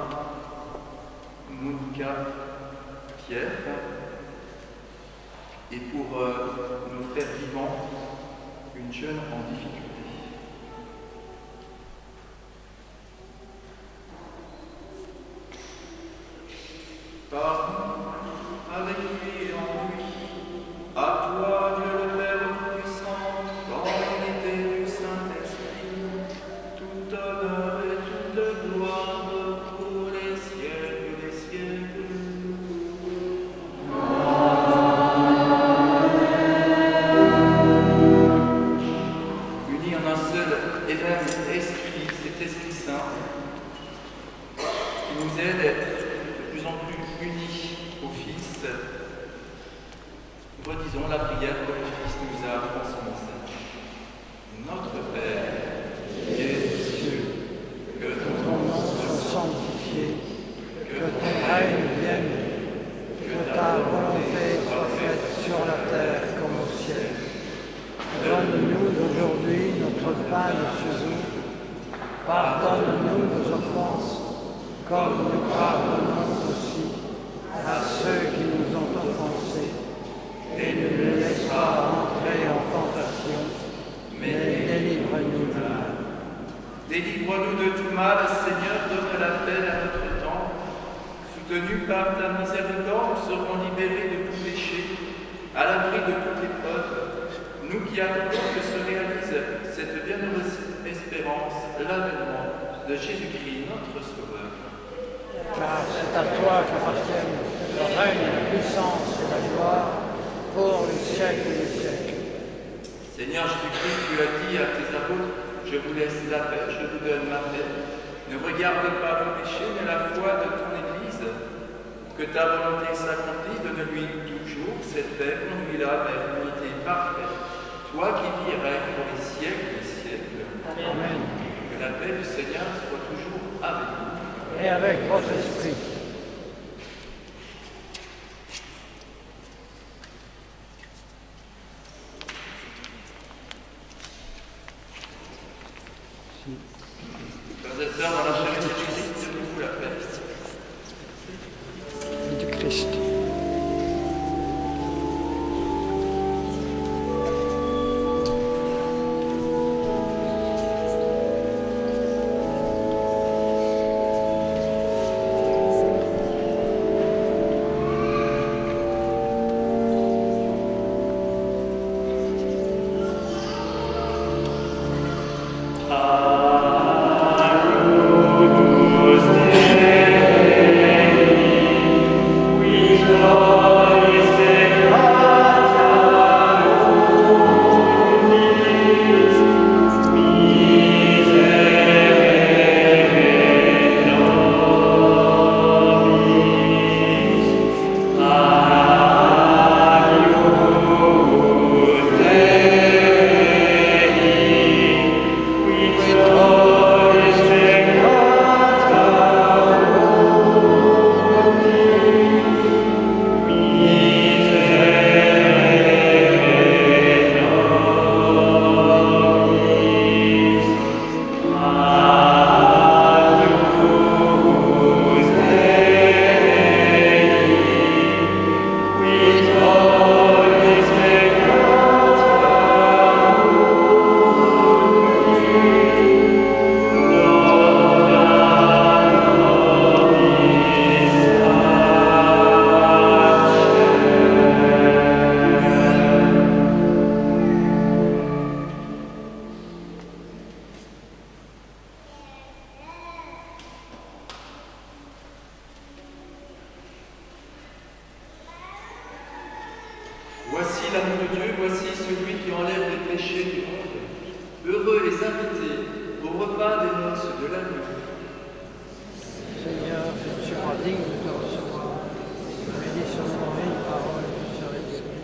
Monica, Pierre, et pour nos frères vivants, une jeune en difficulté. Par nous, avec lui et en lui, à toi, Dieu le Père puissant, dans l'unité du Saint-Esprit, tout honneur et toute gloire pour les siècles des siècles. Unis en un seul et même esprit, cet Esprit Saint, qui nous aide à être de plus en plus unis au Fils, redisons la prière que le Fils nous a transmise. Notre Père, qui es aux cieux, que ton nom soit sanctifié, que ton règne vienne, que ta volonté soit faite sur la terre comme au ciel. Donne-nous aujourd'hui notre pain de ce jour. Pardonne-nous nos offenses, comme nous pardonnons aussi à ceux qui nous ont offensés. Et ne nous laisse pas entrer en tentation, mais délivre-nous du mal. Délivre-nous de tout mal, Seigneur, donne la paix à notre temps. Soutenus par ta miséricorde, nous serons libérés de tout péché, à l'abri de toute épreuve. Nous qui attendons que se réalise cette bienheureuse espérance, l'avènement de Jésus-Christ, notre Sauveur. Car c'est à toi qu'appartiennent le règne, la puissance et la gloire pour les siècles des siècles. Seigneur Jésus-Christ, tu as dit à tes apôtres, je vous laisse la paix, je vous donne ma paix. Ne regarde pas vos péchés, mais la foi de ton Église. Que ta volonté s'accomplisse, donne-lui toujours cette paix, conduis-la vers l'unité parfaite. Toi qui vis et règnes pour les siècles des siècles. Amen. Que la paix du Seigneur soit toujours avec vous. Et avec votre esprit. Frères et sœurs, dans la charité du Christ, donnez-vous la paix. Du Christ. Voici l'agneau de Dieu, voici celui qui enlève les péchés du monde. Heureux les invités au repas des noces de l'agneau. Seigneur, je ne suis pas digne de te recevoir. Mais dis seulement une parole, je serai guéri.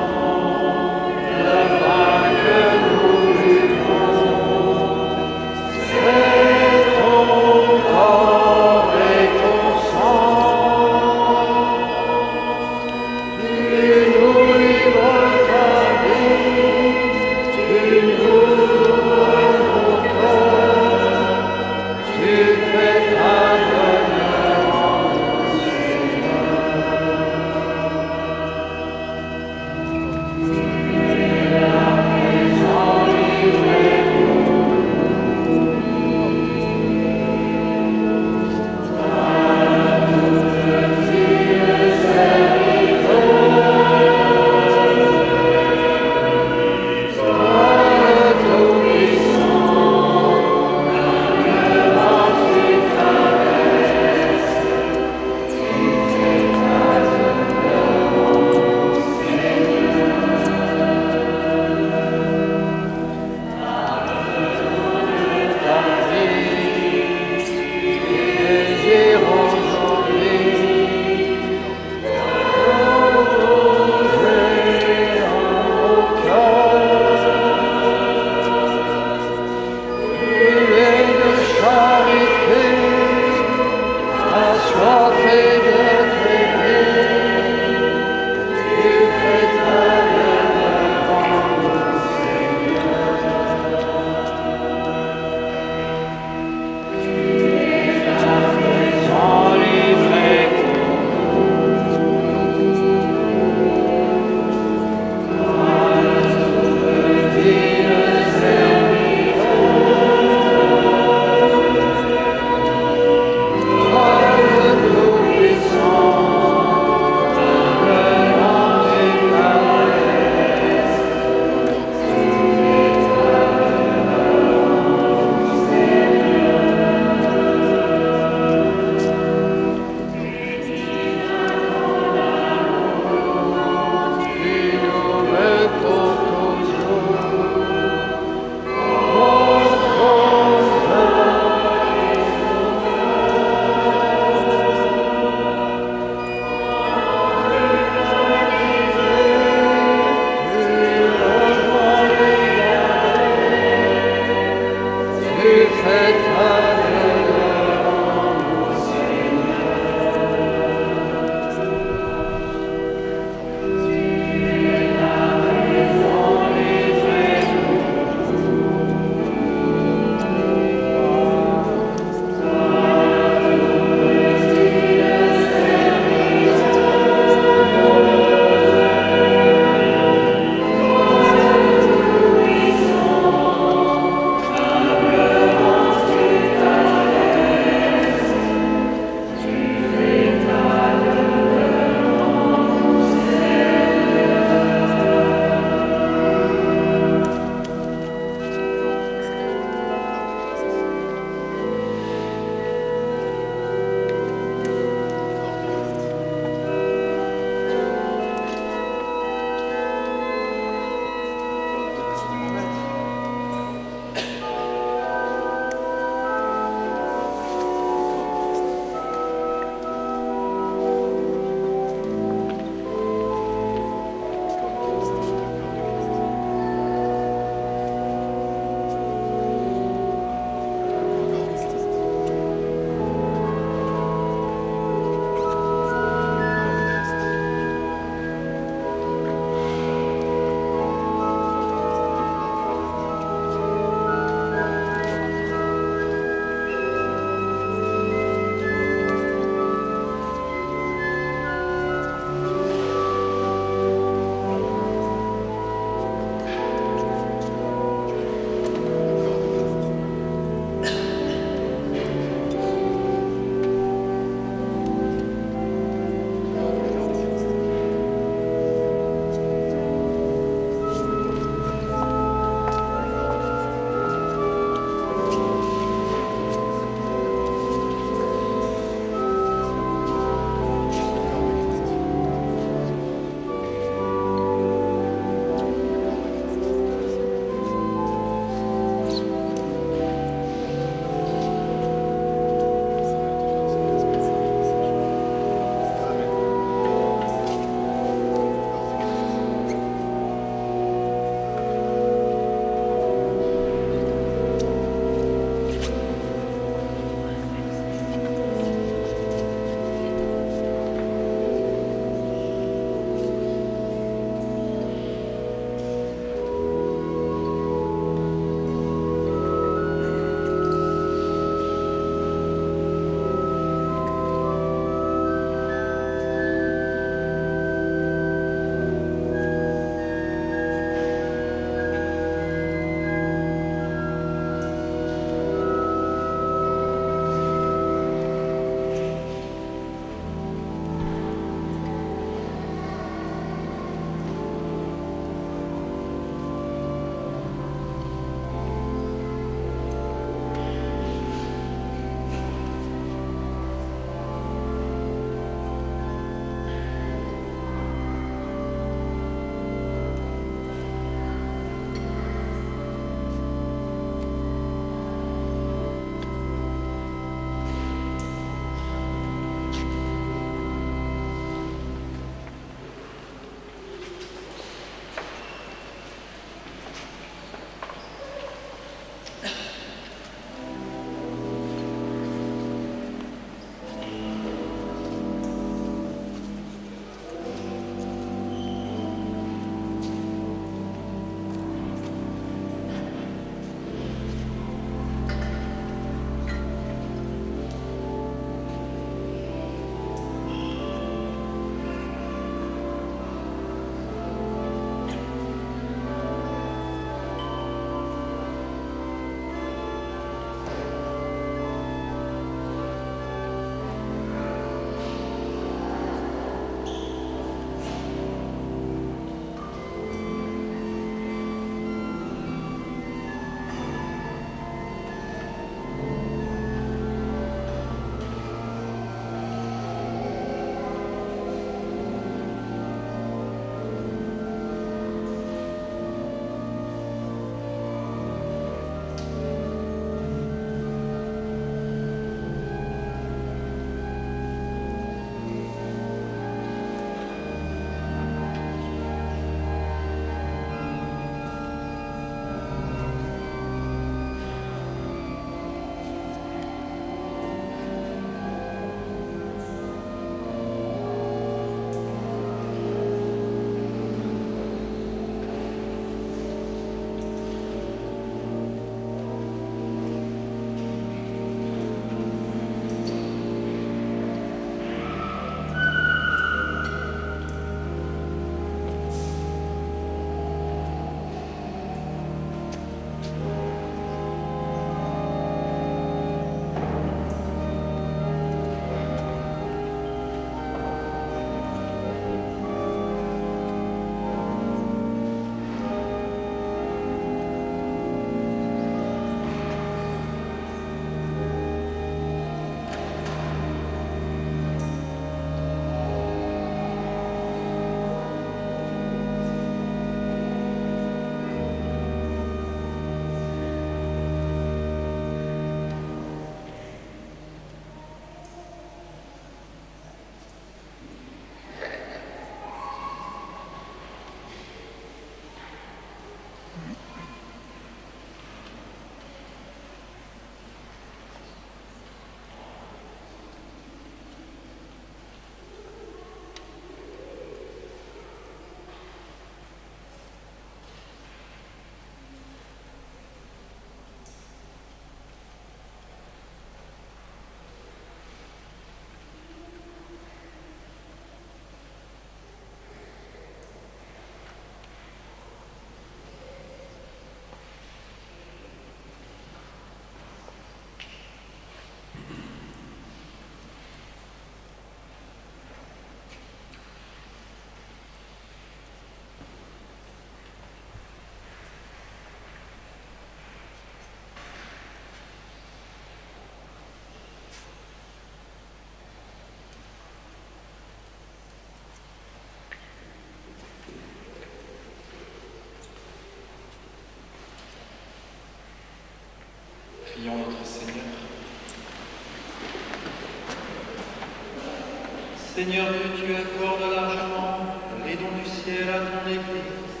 Seigneur Dieu, tu accordes largement les dons du ciel à ton Église.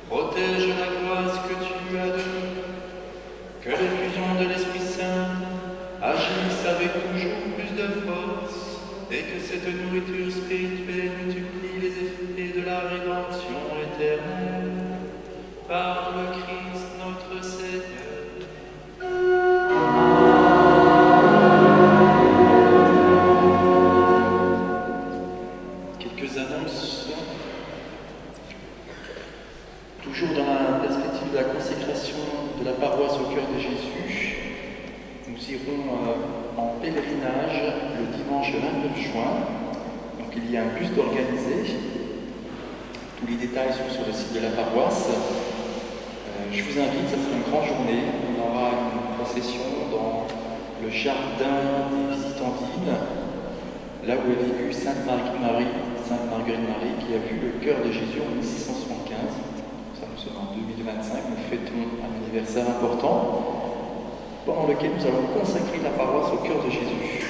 Protège la grâce que tu lui as donnée, que l'effusion de l'Esprit Saint agisse avec toujours plus de force et que cette nourriture spirituelle multiplie les effets de la rédemption éternelle. Par le Christ notre Seigneur. Quelques annonces. Toujours dans la perspective de la consécration de la paroisse au cœur de Jésus, nous irons en pèlerinage le dimanche 29 juin. Donc il y a un bus d'organisé. Tous les détails sont sur le site de la paroisse. Je vous invite, ça sera une grande journée. On aura une procession dans le jardin des Visitandines, là où est vécue Sainte Marguerite-Marie, qui a vu le cœur de Jésus en 1675. Ça, nous sommes en 2025, nous fêtons un anniversaire important, pendant lequel nous allons consacrer la paroisse au cœur de Jésus.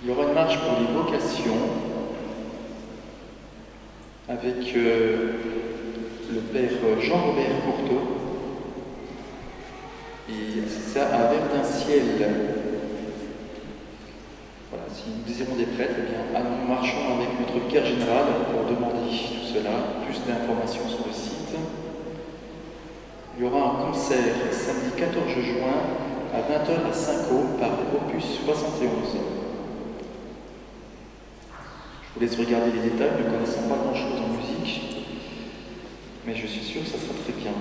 Il y aura une marche pour les vocations, avec le père Jean-Robert Courteau, et c'est ça à Verdinciel. Voilà, si nous désirons des prêtres, eh bien, nous marchons avec notre vicaire général pour demander tout cela, plus d'informations sur le site. Il y aura un concert samedi 14 juin à 20h à Saint-Caux par Opus 71. Je vous laisse regarder les détails, ne connaissant pas grand-chose en musique, mais je suis sûr que ça sera très bien.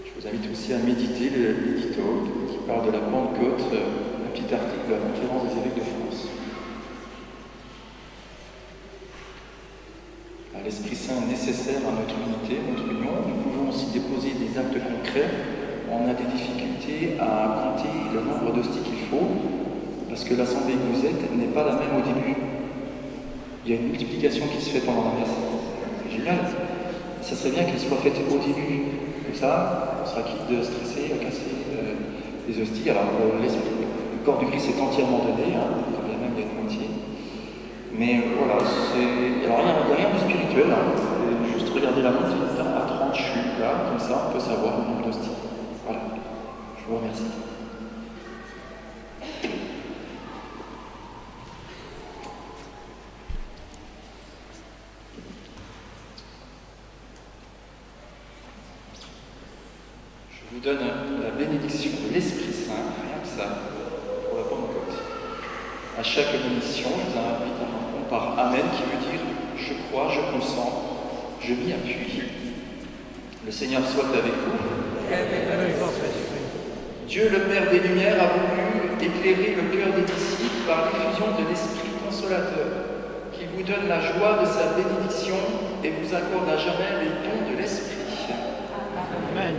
Je vous invite aussi à méditer l'édito qui parle de la Pentecôte, un petit article de la Conférence des évêques de France. L'Esprit Saint est nécessaire à notre unité, notre union. Nous pouvons aussi déposer des actes concrets. On a des difficultés à compter le nombre d'hosties qu'il faut, parce que l'assemblée que vous êtes n'est pas la même au début. Il y a une multiplication qui se fait pendant la messe. C'est génial. Ça serait bien qu'elle soit faite au début. Comme ça, on sera quitte de stresser, à casser les hosties. Alors, le corps du Christ est entièrement donné, quand bien même il y a une moitié. Mais voilà, il n'y a rien de spirituel. Juste regarder la montée du temps à 30 chutes, là, comme ça, on peut savoir le nombre d'hosties. Voilà. Je vous remercie. Je vous donne la bénédiction de l'Esprit Saint, rien que ça, pour la Pentecôte. À chaque bénédiction, je vous invite à répondre par Amen, qui veut dire je crois, je consens, je m'y appuie. Le Seigneur soit avec vous. Dieu, le Père des Lumières, a voulu éclairer le cœur des disciples par l'effusion de l'Esprit Consolateur, qui vous donne la joie de sa bénédiction et vous accorde à jamais les dons de l'Esprit. Amen.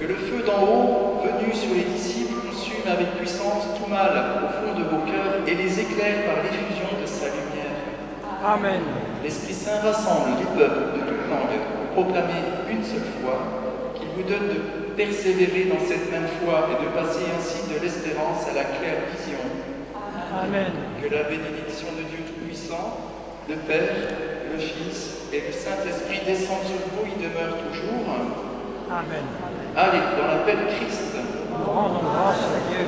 Que le feu d'en haut, venu sur les disciples, consume avec puissance tout mal au fond de vos cœurs et les éclaire par l'effusion de sa lumière. Amen. L'Esprit Saint rassemble les peuples de toute langue pour proclamer une seule fois, qu'il vous donne de persévérer dans cette même foi et de passer ainsi de l'espérance à la claire vision. Amen. Que la bénédiction de Dieu Tout-Puissant, le Père, le Fils et le Saint-Esprit descendent sur vous, y demeurent toujours. Amen. Allez, dans la paix de Christ. Nous rendons grâce à Dieu.